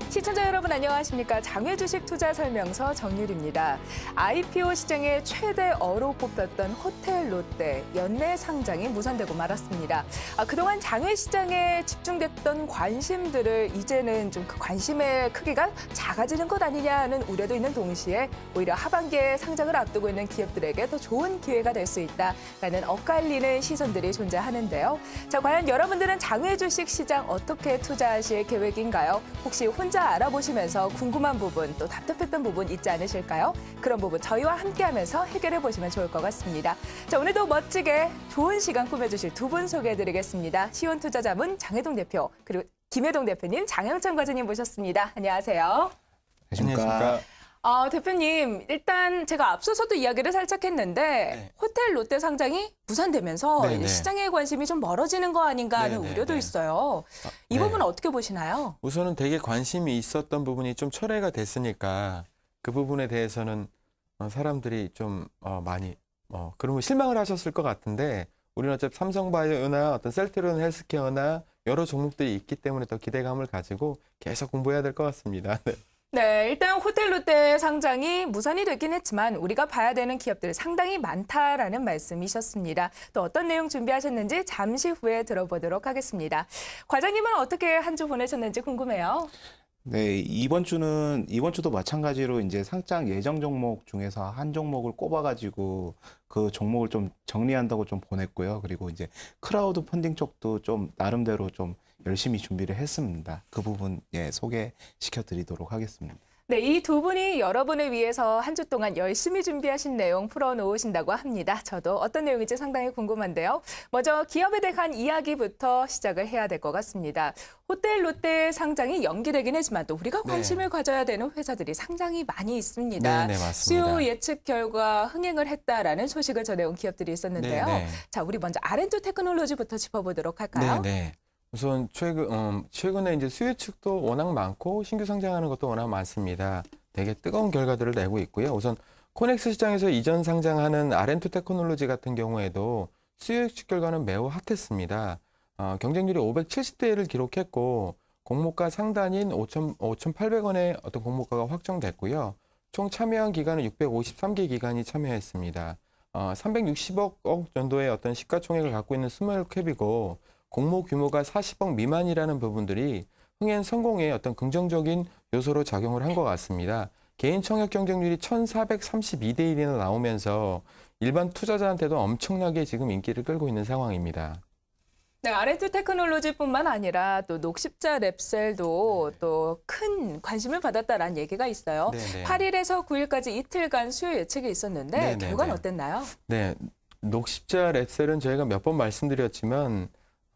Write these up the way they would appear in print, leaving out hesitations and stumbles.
시청자 여러분 안녕하십니까. 장외주식 투자 설명서 정유리입니다. IPO 시장의 최대 어로 뽑혔던 호텔 롯데 연내 상장이 무산되고 말았습니다. 그동안 장외 시장에 집중됐던 관심들을 이제는 좀 그 관심의 크기가 작아지는 것 아니냐는 우려도 있는 동시에 오히려 하반기에 상장을 앞두고 있는 기업들에게 더 좋은 기회가 될 수 있다라는 엇갈리는 시선들이 존재하는데요. 자, 과연 여러분들은 장외주식 시장 어떻게 투자하실 계획인가요? 혹시 혼자 알아보시면서 궁금한 부분 또 답답했던 부분 있지 않으실까요? 그런 부분 저희와 함께하면서 해결해 보시면 좋을 것 같습니다. 자, 오늘도 멋지게 좋은 시간 꾸며주실 두 분 소개해드리겠습니다. 시온투자자문 장혜동 대표 그리고 김혜동 대표님, 장영천 과장님 모셨습니다. 안녕하세요. 안녕하십니까. 대표님, 일단 제가 앞서서도 이야기를 살짝 했는데 호텔 롯데 상장이 무산되면서 이제 시장의 관심이 좀 멀어지는 거 아닌가 하는 우려도 있어요. 이 부분은 어떻게 보시나요? 우선은 되게 관심이 있었던 부분이 좀 철회가 됐으니까 그 부분에 대해서는 사람들이 좀 많이 그러면 실망을 하셨을 것 같은데 우리는 어차피 삼성바이오나 어떤 셀트리온 헬스케어나 여러 종목들이 있기 때문에 더 기대감을 가지고 계속 공부해야 될 것 같습니다. 네, 일단 호텔 롯데 상장이 무산이 되긴 했지만 우리가 봐야 되는 기업들 상당히 많다라는 말씀이셨습니다. 또 어떤 내용 준비하셨는지 잠시 후에 들어보도록 하겠습니다. 과장님은 어떻게 한 주 보내셨는지 궁금해요. 네, 이번 주도 마찬가지로 이제 상장 예정 종목 중에서 한 종목을 꼽아가지고 그 종목을 좀 정리한다고 좀 보냈고요. 그리고 이제 크라우드 펀딩 쪽도 좀 나름대로 좀 열심히 준비를 했습니다. 그 부분 소개시켜 드리도록 하겠습니다. 네, 이 두 분이 여러분을 위해서 한 주 동안 열심히 준비하신 내용 풀어놓으신다고 합니다. 저도 어떤 내용인지 상당히 궁금한데요. 먼저 기업에 대한 이야기부터 시작을 해야 될 것 같습니다. 호텔 롯데 상장이 연기되긴 했지만 또 우리가 관심을 가져야 되는 회사들이 상당히 많이 있습니다. 맞습니다. 수요 예측 결과 흥행을 했다라는 소식을 전해온 기업들이 있었는데요. 자, 우리 먼저 R&D 테크놀로지부터 짚어보도록 할까요? 우선 최근에 이제 수요 측도 워낙 많고 신규 상장하는 것도 워낙 많습니다. 되게 뜨거운 결과들을 내고 있고요. 우선 코넥스 시장에서 이전 상장하는 R&D 테크놀로지 같은 경우에도 수요 예측 결과는 매우 핫했습니다. 경쟁률이 570대 1을 기록했고 공모가 상단인 5,800원의 어떤 공모가가 확정됐고요. 총 참여한 기관은 653개 기관이 참여했습니다. 360억 정도의 어떤 시가총액을 갖고 있는 스몰캡이고 공모 규모가 40억 미만이라는 부분들이 흥행 성공에 어떤 긍정적인 요소로 작용을 한 것 같습니다. 개인 청약 경쟁률이 1,432대 1이나 나오면서 일반 투자자한테도 엄청나게 지금 인기를 끌고 있는 상황입니다. 네, R&D 테크놀로지뿐만 아니라 또 녹십자 랩셀도 또 큰 관심을 받았다라는 얘기가 있어요. 8일에서 9일까지 이틀간 수요 예측이 있었는데 결과는 어땠나요? 네, 녹십자 랩셀은 저희가 몇 번 말씀드렸지만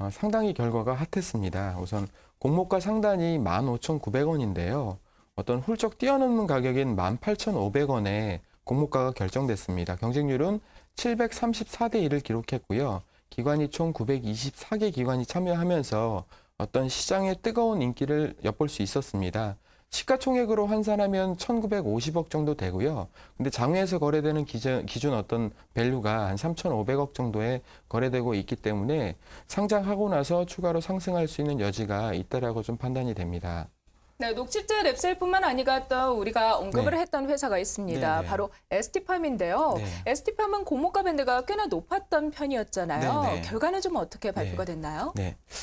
상당히 결과가 핫했습니다. 우선 공모가 상단이 15,900원인데요. 어떤 훌쩍 뛰어넘는 가격인 18,500원에 공모가가 결정됐습니다. 경쟁률은 734대 1을 기록했고요. 기관이 총 924개 기관이 참여하면서 어떤 시장의 뜨거운 인기를 엿볼 수 있었습니다. 시가총액으로 환산하면 1,950억 정도 되고요. 근데 장외에서 거래되는 기준 어떤 밸류가 한 3,500억 정도에 거래되고 있기 때문에 상장하고 나서 추가로 상승할 수 있는 여지가 있다라고 좀 판단이 됩니다. 네, 녹십자 랩셀뿐만 아니라 또 우리가 언급을 했던 회사가 있습니다. 바로 ST팜인데요. ST팜은 공모가 밴드가 꽤나 높았던 편이었잖아요. 결과는 좀 어떻게 발표가 됐나요?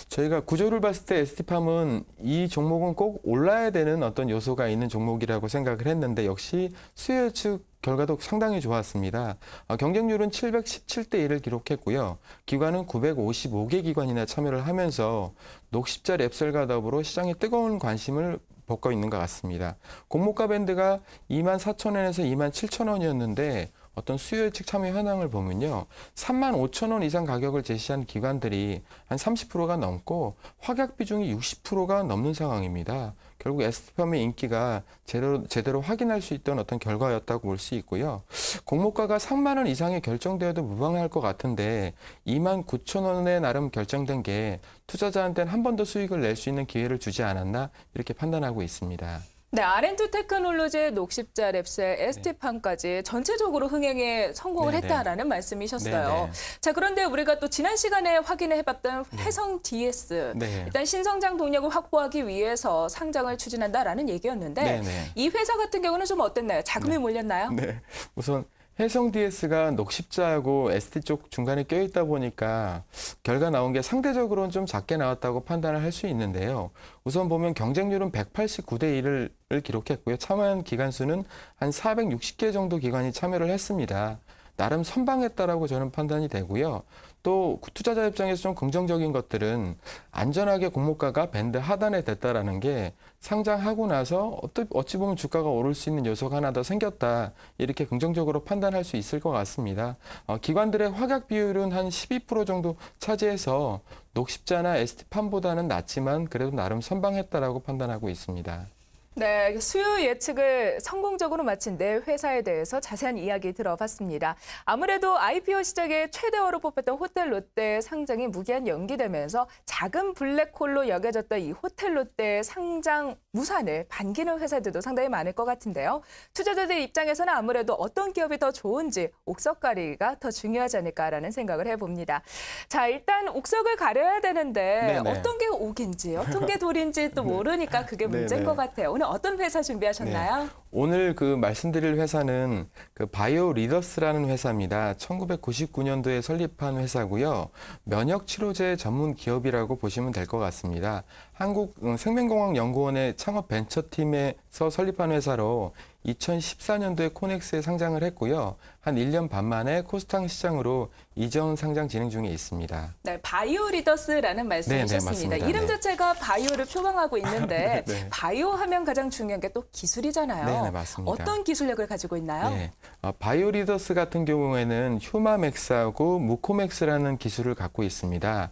저희가 구조를 봤을 때 ST팜은 이 종목은 꼭 올라야 되는 어떤 요소가 있는 종목이라고 생각을 했는데 역시 수요 예측 결과도 상당히 좋았습니다. 경쟁률은 717대 1을 기록했고요. 기관은 955개 기관이나 참여를 하면서 녹십자 랩셀과 더불어 시장에 뜨거운 관심을 받고 있는 것 같습니다. 공모가 밴드가 24,000원에서 27,000원이었는데 어떤 수요 예측 참여 현황을 보면요. 35,000원 이상 가격을 제시한 기관들이 한 30%가 넘고 확약 비중이 60%가 넘는 상황입니다. 결국 ST팜의 인기가 제대로 확인할 수 있던 어떤 결과였다고 볼 수 있고요. 공모가가 3만 원 이상에 결정되어도 무방할 것 같은데 29,000원에 나름 결정된 게 투자자한테는 한 번 더 수익을 낼 수 있는 기회를 주지 않았나 이렇게 판단하고 있습니다. 네, R&D 테크놀로지의 녹십자 랩셀 ST팜까지 전체적으로 흥행에 성공을 네네. 했다라는 말씀이셨어요. 네네. 자, 그런데 우리가 또 지난 시간에 확인을 해봤던 회성 DS, 네. 일단 신성장 동력을 확보하기 위해서 상장을 추진한다라는 얘기였는데 네네. 이 회사 같은 경우는 좀 어땠나요? 자금이 몰렸나요? 네. 우선 해성 DS가 녹십자하고 ST 쪽 중간에 껴있다 보니까 결과 나온 게 상대적으로는 좀 작게 나왔다고 판단을 할 수 있는데요. 우선 보면 경쟁률은 189대 1을 기록했고요. 참여한 기관 수는 한 460개 정도 기관이 참여를 했습니다. 나름 선방했다라고 저는 판단이 되고요. 또 투자자 입장에서 좀 긍정적인 것들은 안전하게 공모가가 밴드 하단에 됐다라는 게 상장하고 나서 어찌 보면 주가가 오를 수 있는 요소가 하나 더 생겼다. 이렇게 긍정적으로 판단할 수 있을 것 같습니다. 기관들의 확약 비율은 한 12% 정도 차지해서 녹십자나 ST팜보다는 낮지만 그래도 나름 선방했다라고 판단하고 있습니다. 네, 수요 예측을 성공적으로 마친 네 회사에 대해서 자세한 이야기 들어봤습니다. 아무래도 IPO 시작에 최대어로 뽑혔던 호텔 롯데 상장이 무기한 연기되면서 작은 블랙홀로 여겨졌던 이 호텔 롯데 상장 무산을 반기는 회사들도 상당히 많을 것 같은데요. 투자자들 입장에서는 아무래도 어떤 기업이 더 좋은지 옥석 가리기가 더 중요하지 않을까라는 생각을 해봅니다. 자, 일단 옥석을 가려야 되는데 네네. 어떤 게 옥인지 어떤 게 돌인지 또 모르니까 그게 문제인 네네. 것 같아요. 오늘 어떤 회사 준비하셨나요? 오늘 말씀드릴 회사는 바이오 리더스라는 회사입니다. 1999년도에 설립한 회사고요. 면역 치료제 전문 기업이라고 보시면 될 것 같습니다. 한국 생명공학연구원의 창업 벤처팀에서 설립한 회사로 2014년도에 코넥스에 상장을 했고요. 한 1년 반 만에 코스닥 시장으로 이전 상장 진행 중에 있습니다. 네, 바이오 리더스라는 말씀이셨습니다. 맞습니다. 이름 네. 자체가 바이오를 표방하고 있는데 네. 바이오 하면 가장 중요한 게 또 기술이잖아요. 네, 맞습니다. 어떤 기술력을 가지고 있나요? 네. 바이오 리더스 같은 경우에는 휴마맥스하고 무코맥스라는 기술을 갖고 있습니다.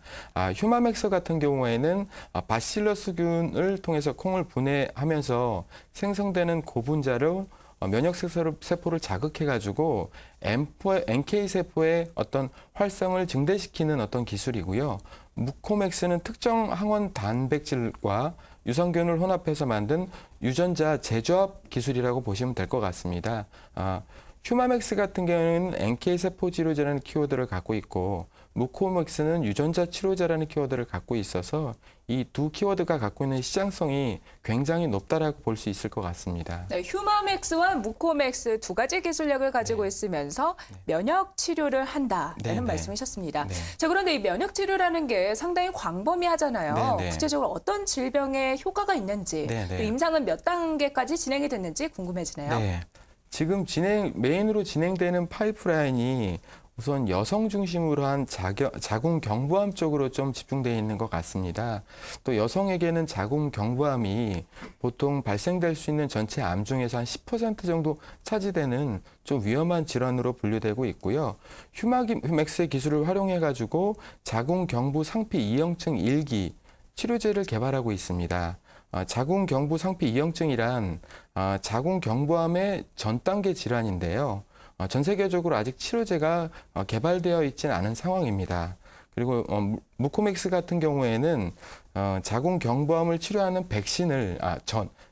휴마맥스 같은 경우에는 바실러스균을 통해서 콩을 분해하면서 생성되는 고분자로 면역 세포를 자극해가지고 NK 세포의 어떤 활성을 증대시키는 어떤 기술이고요. 무코맥스는 특정 항원 단백질과 유산균을 혼합해서 만든 유전자 재조합 기술이라고 보시면 될 것 같습니다. 휴마맥스 같은 경우는 NK 세포 치료제라는 키워드를 갖고 있고 무코맥스는 유전자 치료제라는 키워드를 갖고 있어서 이 두 키워드가 갖고 있는 시장성이 굉장히 높다라고 볼 수 있을 것 같습니다. 네, 휴마맥스와 무코맥스 두 가지 기술력을 가지고 있으면서 면역 치료를 한다라는 네, 네. 말씀이셨습니다. 네. 자, 그런데 이 면역 치료라는 게 상당히 광범위하잖아요. 네, 네. 구체적으로 어떤 질병에 효과가 있는지, 네, 네. 또 임상은 몇 단계까지 진행이 됐는지 궁금해지네요. 네. 지금 메인으로 진행되는 파이프라인이 우선 여성 중심으로 한 자궁 경부암 쪽으로 좀 집중되어 있는 것 같습니다. 또 여성에게는 자궁 경부암이 보통 발생될 수 있는 전체 암 중에서 한 10% 정도 차지되는 좀 위험한 질환으로 분류되고 있고요. 휴마맥스의 기술을 활용해가지고 자궁 경부 상피 2형증 1기 치료제를 개발하고 있습니다. 자궁 경부 상피 2형증이란 자궁 경부암의 전 단계 질환인데요. 전 세계적으로 아직 치료제가 개발되어 있지는 않은 상황입니다. 그리고 무코맥스 같은 경우에는 자궁 경부암을 치료하는 백신을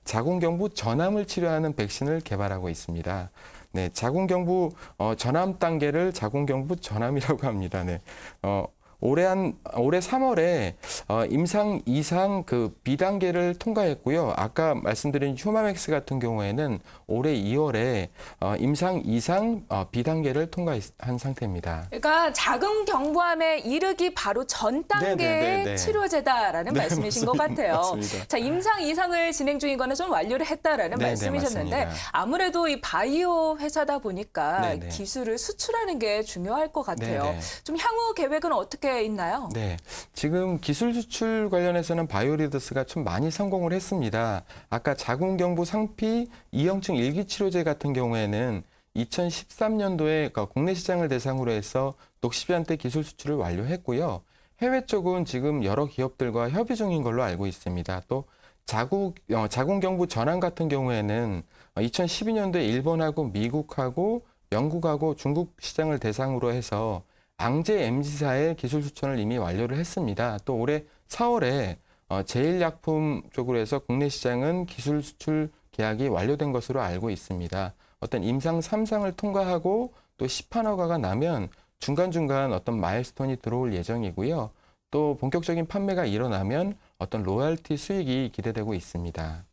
자궁 경부 전암을 치료하는 백신을 개발하고 있습니다. 네, 자궁 경부 전암 단계를 자궁 경부 전암이라고 합니다. 네. 올해 3월에 임상 2상 B단계를 통과했고요. 아까 말씀드린 휴마맥스 같은 경우에는 올해 2월에 임상 2상 B단계를 통과한 상태입니다. 그러니까 자궁 경부암에 이르기 바로 전 단계의 네네네네. 치료제다라는 네, 말씀이신 것 같아요. 맞습니다. 자, 임상 2상을 진행 중인 거는 좀 완료를 했다라는 네네, 말씀이셨는데 맞습니다. 아무래도 이 바이오 회사다 보니까 네네. 기술을 수출하는 게 중요할 것 같아요. 네네. 좀 향후 계획은 어떻게 있나요? 네, 지금 기술 수출 관련해서는 바이오리더스가 좀 많이 성공을 했습니다. 아까 자궁 경부 상피 2형증 1기 치료제 같은 경우에는 2013년도에 국내 시장을 대상으로 해서 녹십자한테 기술 수출을 완료했고요. 해외 쪽은 지금 여러 기업들과 협의 중인 걸로 알고 있습니다. 또 자궁 경부 전암 같은 경우에는 2012년도에 일본하고 미국하고 영국하고 중국 시장을 대상으로 해서 앙제 MZ사의 기술 수출을 이미 완료를 했습니다. 또 올해 4월에 제일약품 쪽으로 해서 국내 시장은 기술 수출 계약이 완료된 것으로 알고 있습니다. 어떤 임상 3상을 통과하고 또 시판 허가가 나면 중간중간 어떤 마일스톤이 들어올 예정이고요. 또 본격적인 판매가 일어나면 어떤 로열티 수익이 기대되고 있습니다.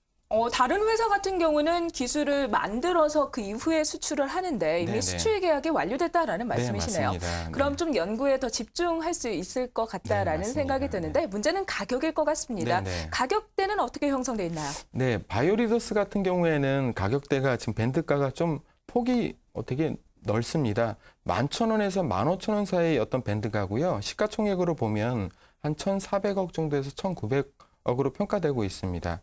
다른 회사 같은 경우는 기술을 만들어서 그 이후에 수출을 하는데 이미 네네. 수출 계약이 완료됐다라는 말씀이시네요. 네, 맞습니다. 그럼 네. 좀 연구에 더 집중할 수 있을 것 같다라는 맞습니다. 생각이 드는데 문제는 가격일 것 같습니다. 네네. 가격대는 어떻게 형성돼 있나요? 네, 바이오리더스 같은 경우에는 가격대가 지금 밴드가가 좀 폭이 어떻게 넓습니다. 11,000원에서 15,000원 사이의 어떤 밴드가고요. 시가총액으로 보면 한 1,400억 정도에서 1,900억으로 평가되고 있습니다.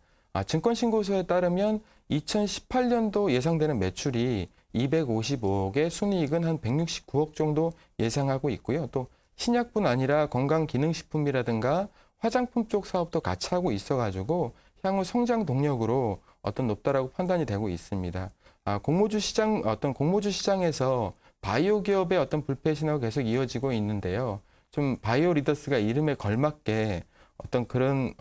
증권신고서에 따르면 2018년도 예상되는 매출이 255억에 순이익은 한 169억 정도 예상하고 있고요. 또 신약뿐 아니라 건강기능식품이라든가 화장품 쪽 사업도 같이 하고 있어가지고 향후 성장 동력으로 어떤 높다라고 판단이 되고 있습니다. 공모주 시장에서 바이오 기업의 어떤 불패 신화가 계속 이어지고 있는데요. 좀 바이오 리더스가 이름에 걸맞게 그런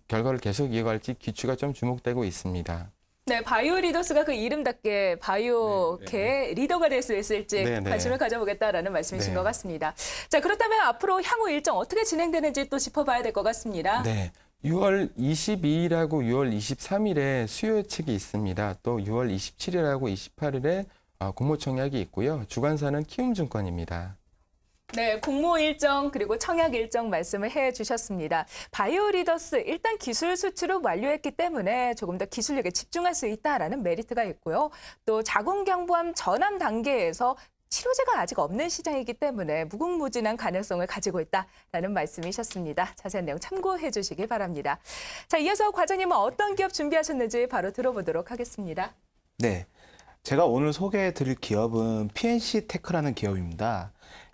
결과를 계속 이어갈지 기추가 좀 주목되고 있습니다. 네, 바이오 리더스가 그 이름답게 바이오계의 리더가 될 수 있을지 네. 관심을 가져보겠다라는 말씀이신 네. 것 같습니다. 자, 그렇다면 앞으로 향후 일정 어떻게 진행되는지 또 짚어봐야 될 것 같습니다. 네. 6월 22일하고 6월 23일에 수요 예측이 있습니다. 또 6월 27일하고 28일에 공모청약이 있고요. 주관사는 키움증권입니다. 네, 공모 일정 그리고 청약 일정 말씀을 해주셨습니다. 바이오 리더스 일단 기술 수출을 완료했기 때문에 조금 더 기술력에 집중할 수 있다라는 메리트가 있고요. 또 자궁경부암 전암 단계에서 치료제가 아직 없는 시장이기 때문에 무궁무진한 가능성을 가지고 있다라는 말씀이셨습니다. 자세한 내용 참고해 주시기 바랍니다. 자, 이어서 과장님은 어떤 기업 준비하셨는지 바로 들어보도록 하겠습니다. 네, 제가 오늘 소개해드릴 기업은 PNC 테크라는 기업입니다.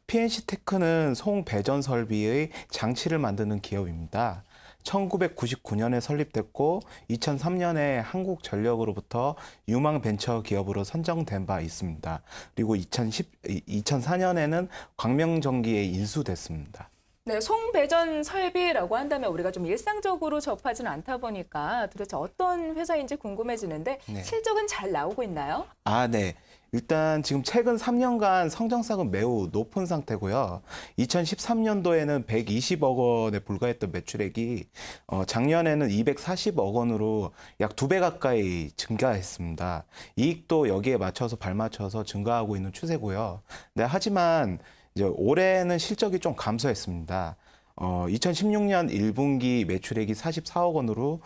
PNC 테크는 송배전 설비의 장치를 만드는 기업입니다. 1999년에 설립됐고 2003년에 한국전력으로부터 유망 벤처 기업으로 선정된 바 있습니다. 그리고 2004년에는 광명전기에 인수됐습니다. 네, 송배전 설비라고 한다면 우리가 좀 일상적으로 접하지는 않다 보니까 도대체 어떤 회사인지 궁금해지는데 네. 실적은 잘 나오고 있나요? 네. 일단 지금 최근 3년간 성장성은 매우 높은 상태고요. 2013년도에는 120억 원에 불과했던 매출액이 작년에는 240억 원으로 약 2배 가까이 증가했습니다. 이익도 여기에 맞춰서 발맞춰서 증가하고 있는 추세고요. 네, 하지만 이제 올해는 실적이 좀 감소했습니다. 2016년 1분기 매출액이 44억 원으로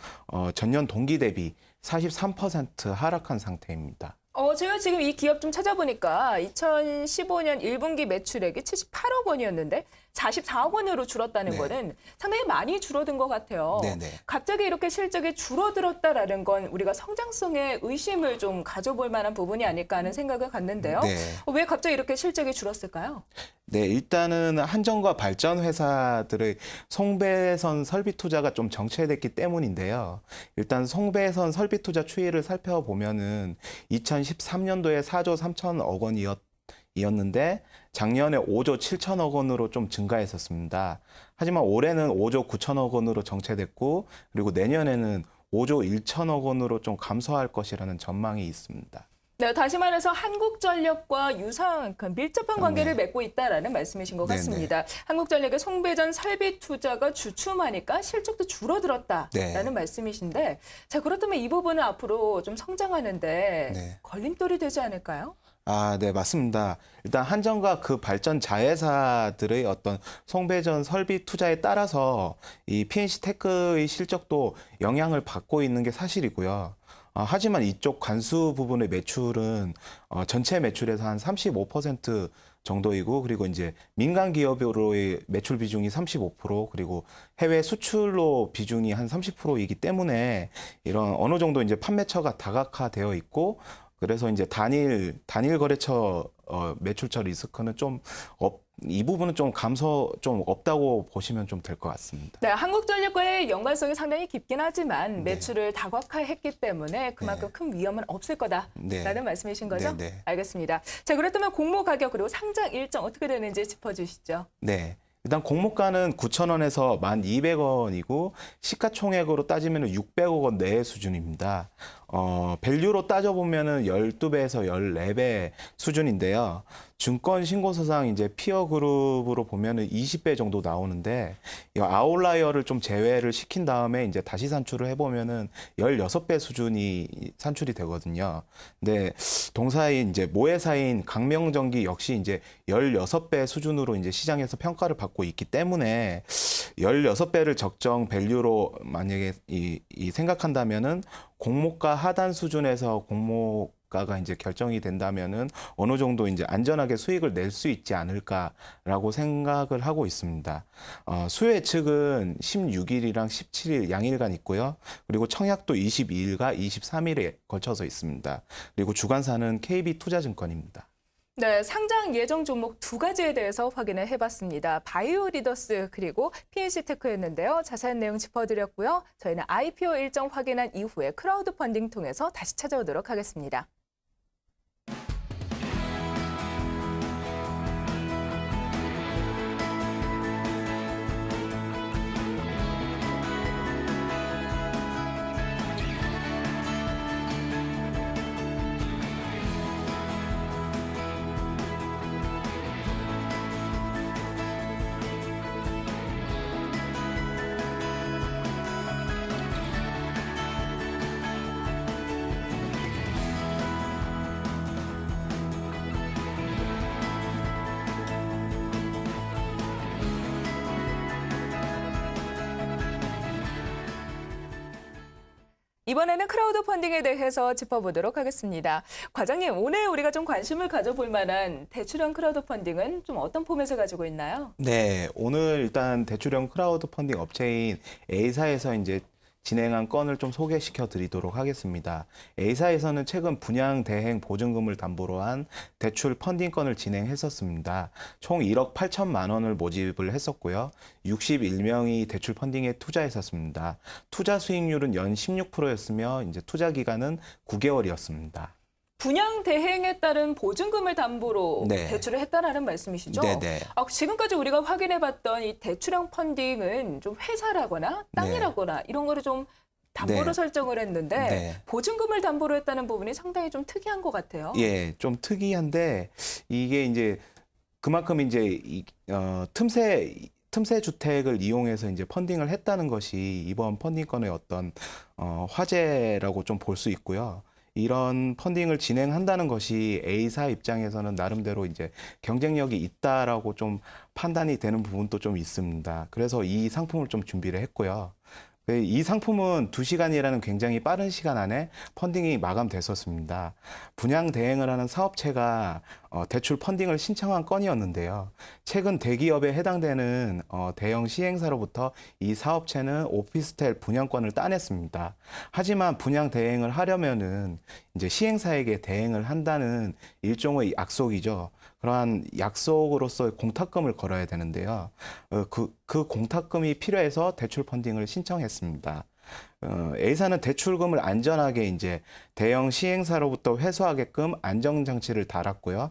전년 동기 대비 43% 하락한 상태입니다. 제가 지금 이 기업 좀 찾아보니까 2015년 1분기 매출액이 78억 원이었는데 44억 원으로 줄었다는 네. 거는 상당히 많이 줄어든 것 같아요. 네네. 갑자기 이렇게 실적이 줄어들었다라는 건 우리가 성장성에 의심을 좀 가져볼 만한 부분이 아닐까 하는 생각을 갖는데요. 네. 왜 갑자기 이렇게 실적이 줄었을까요? 네, 일단은 한전과 발전 회사들의 송배선 설비 투자가 좀 정체됐기 때문인데요. 일단 송배선 설비 투자 추이를 살펴보면은 2013년도에 4조 3천억 원이었는데 작년에 5조 7천억 원으로 좀 증가했었습니다. 하지만 올해는 5조 9천억 원으로 정체됐고 그리고 내년에는 5조 1천억 원으로 좀 감소할 것이라는 전망이 있습니다. 네, 다시 말해서 한국전력과 유사한 밀접한 관계를 맺고 있다라는 말씀이신 것 네네. 같습니다. 한국전력의 송배전 설비 투자가 주춤하니까 실적도 줄어들었다라는 네. 말씀이신데, 자, 그렇다면 이 부분은 앞으로 좀 성장하는데 네. 걸림돌이 되지 않을까요? 네, 맞습니다. 일단 한전과 그 발전 자회사들의 어떤 송배전 설비 투자에 따라서 이 PNC 테크의 실적도 영향을 받고 있는 게 사실이고요. 하지만 이쪽 관수 부분의 매출은 전체 매출에서 한 35% 정도이고 그리고 이제 민간 기업으로의 매출 비중이 35% 그리고 해외 수출로 비중이 한 30%이기 때문에 이런 어느 정도 이제 판매처가 다각화되어 있고 그래서 이제 단일 거래처 매출처 리스크는 이 부분은 좀 감소 좀 없다고 보시면 좀 될 것 같습니다. 네, 한국전력과의 연관성이 상당히 깊긴 하지만 네. 매출을 다각화했기 때문에 그만큼 네. 큰 위험은 없을 거다라는 네. 말씀이신 거죠? 네, 네. 알겠습니다. 자, 그렇다면 공모 가격 그리고 상장 일정 어떻게 되는지 짚어주시죠. 네. 일단 공모가는 9,000원에서 1,200원이고 시가총액으로 따지면 600억 원 내의 수준입니다. 밸류로 따져보면은 12배에서 14배 수준인데요. 증권 신고서상 이제 피어 그룹으로 보면은 20배 정도 나오는데, 이 아웃라이어를 좀 제외를 시킨 다음에 이제 다시 산출을 해보면은 16배 수준이 산출이 되거든요. 근데 동사인 이제 모회사인 강명전기 역시 이제 16배 수준으로 이제 시장에서 평가를 받고 있기 때문에 16배를 적정 밸류로 만약에 이 생각한다면은 공모가 하단 수준에서 공모가가 이제 결정이 된다면은 어느 정도 이제 안전하게 수익을 낼 수 있지 않을까라고 생각을 하고 있습니다. 수요 예측은 16일이랑 17일 양일간 있고요. 그리고 청약도 22일과 23일에 걸쳐서 있습니다. 그리고 주관사는 KB투자증권입니다. 네, 상장 예정 종목 두 가지에 대해서 확인을 해봤습니다. 바이오 리더스 그리고 PNC테크였는데요. 자세한 내용 짚어드렸고요. 저희는 IPO 일정 확인한 이후에 크라우드 펀딩 통해서 다시 찾아오도록 하겠습니다. 이번에는 크라우드 펀딩에 대해서 짚어보도록 하겠습니다. 과장님, 오늘 우리가 좀 관심을 가져볼 만한 대출형 크라우드 펀딩은 좀 어떤 포맷을 가지고 있나요? 네, 오늘 일단 대출형 크라우드 펀딩 업체인 A사에서 이제 진행한 건을 좀 소개시켜 드리도록 하겠습니다. A사에서는 최근 분양 대행 보증금을 담보로 한 대출 펀딩 건을 진행했었습니다. 총 1억 8천만 원을 모집을 했었고요. 61명이 대출 펀딩에 투자했었습니다. 투자 수익률은 연 16%였으며 이제 투자 기간은 9개월이었습니다. 분양 대행에 따른 보증금을 담보로 네. 대출을 했다라는 말씀이시죠? 네네. 지금까지 우리가 확인해봤던 이 대출형 펀딩은 좀 회사라거나 땅이라거나 이런 거를 좀 담보로 네. 설정을 했는데 네. 보증금을 담보로 했다는 부분이 상당히 좀 특이한 것 같아요. 예, 좀 특이한데 이게 이제 그만큼 이제 틈새 주택을 이용해서 이제 펀딩을 했다는 것이 이번 펀딩 건의 어떤 화제라고 좀 볼 수 있고요. 이런 펀딩을 진행한다는 것이 A사 입장에서는 나름대로 이제 경쟁력이 있다라고 좀 판단이 되는 부분도 좀 있습니다. 그래서 이 상품을 좀 준비를 했고요. 이 상품은 2시간이라는 굉장히 빠른 시간 안에 펀딩이 마감됐었습니다. 분양 대행을 하는 사업체가 대출 펀딩을 신청한 건이었는데요. 최근 대기업에 해당되는 대형 시행사로부터 이 사업체는 오피스텔 분양권을 따냈습니다. 하지만 분양 대행을 하려면은 이제 시행사에게 대행을 한다는 일종의 약속이죠. 그러한 약속으로서 공탁금을 걸어야 되는데요. 그 공탁금이 필요해서 대출 펀딩을 신청했습니다. A사는 대출금을 안전하게 이제 대형 시행사로부터 회수하게끔 안정장치를 달았고요.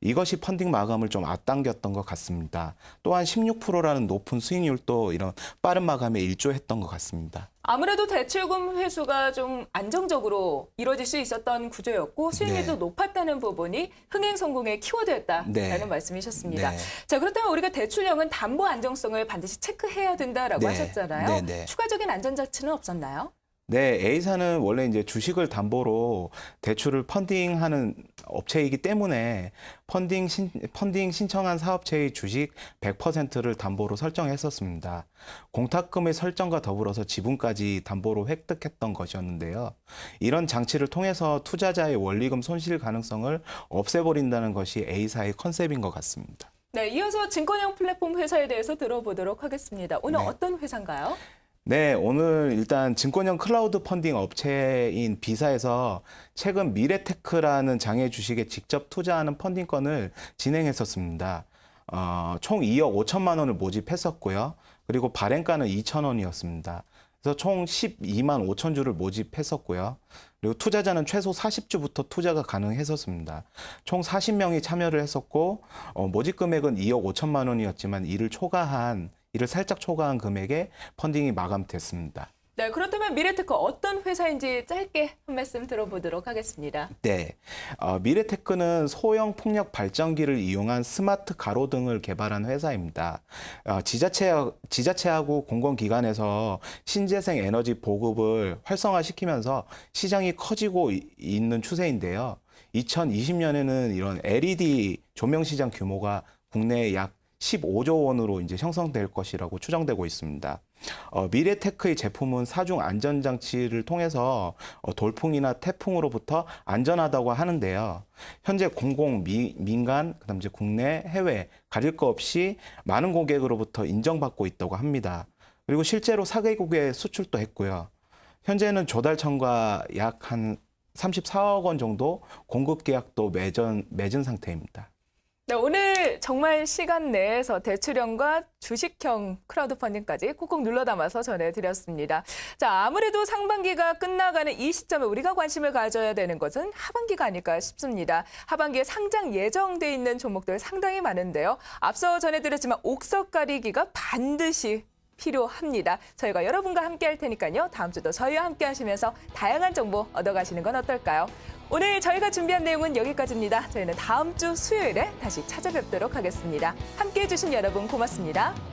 이것이 펀딩 마감을 좀 앞당겼던 것 같습니다. 또한 16%라는 높은 수익률도 이런 빠른 마감에 일조했던 것 같습니다. 아무래도 대출금 회수가 좀 안정적으로 이루어질 수 있었던 구조였고 수익률도 네. 높았다는 부분이 흥행 성공의 키워드였다라는 네. 말씀이셨습니다. 네. 자, 그렇다면 우리가 대출형은 담보 안정성을 반드시 체크해야 된다라고 네. 하셨잖아요. 네, 네. 추가적인 안전장치는 없었나요? 네, A사는 원래 이제 주식을 담보로 대출을 펀딩하는 업체이기 때문에 펀딩 신청한 사업체의 주식 100%를 담보로 설정했었습니다. 공탁금의 설정과 더불어서 지분까지 담보로 획득했던 것이었는데요. 이런 장치를 통해서 투자자의 원리금 손실 가능성을 없애버린다는 것이 A사의 컨셉인 것 같습니다. 네, 이어서 증권형 플랫폼 회사에 대해서 들어보도록 하겠습니다. 오늘 네. 어떤 회사인가요? 네, 오늘 일단 증권형 클라우드 펀딩 업체인 B사에서 최근 미래테크라는 장애 주식에 직접 투자하는 펀딩 건을 진행했었습니다. 총 2억 5천만 원을 모집했었고요. 그리고 발행가는 2천 원이었습니다. 그래서 총 12만 5천 주를 모집했었고요. 그리고 투자자는 최소 40주부터 투자가 가능했었습니다. 총 40명이 참여를 했었고 모집 금액은 2억 5천만 원이었지만 이를 살짝 초과한 금액에 펀딩이 마감됐습니다. 네, 그렇다면 미래테크 어떤 회사인지 짧게 한 말씀 들어보도록 하겠습니다. 네, 미래테크는 소형 풍력 발전기를 이용한 스마트 가로등을 개발한 회사입니다. 지자체하고 공공기관에서 신재생 에너지 보급을 활성화시키면서 시장이 커지고 있는 추세인데요. 2020년에는 이런 LED 조명 시장 규모가 국내에 약 15조 원으로 이제 형성될 것이라고 추정되고 있습니다. 미래테크의 제품은 사중 안전장치를 통해서 돌풍이나 태풍으로부터 안전하다고 하는데요. 현재 공공, 민간, 그다음 이제 국내, 해외 가릴 거 없이 많은 고객으로부터 인정받고 있다고 합니다. 그리고 실제로 4개국에 수출도 했고요. 현재는 조달청과 약 한 34억 원 정도 공급 계약도 맺은 상태입니다. 네, 오늘 정말 시간 내에서 대출형과 주식형 크라우드 펀딩까지 콕콕 눌러 담아서 전해드렸습니다. 자, 아무래도 상반기가 끝나가는 이 시점에 우리가 관심을 가져야 되는 것은 하반기가 아닐까 싶습니다. 하반기에 상장 예정돼 있는 종목들 상당히 많은데요. 앞서 전해드렸지만 옥석 가리기가 반드시 필요합니다. 저희가 여러분과 함께 할 테니까요. 다음 주도 저희와 함께 하시면서 다양한 정보 얻어가시는 건 어떨까요? 오늘 저희가 준비한 내용은 여기까지입니다. 저희는 다음 주 수요일에 다시 찾아뵙도록 하겠습니다. 함께해 주신 여러분 고맙습니다.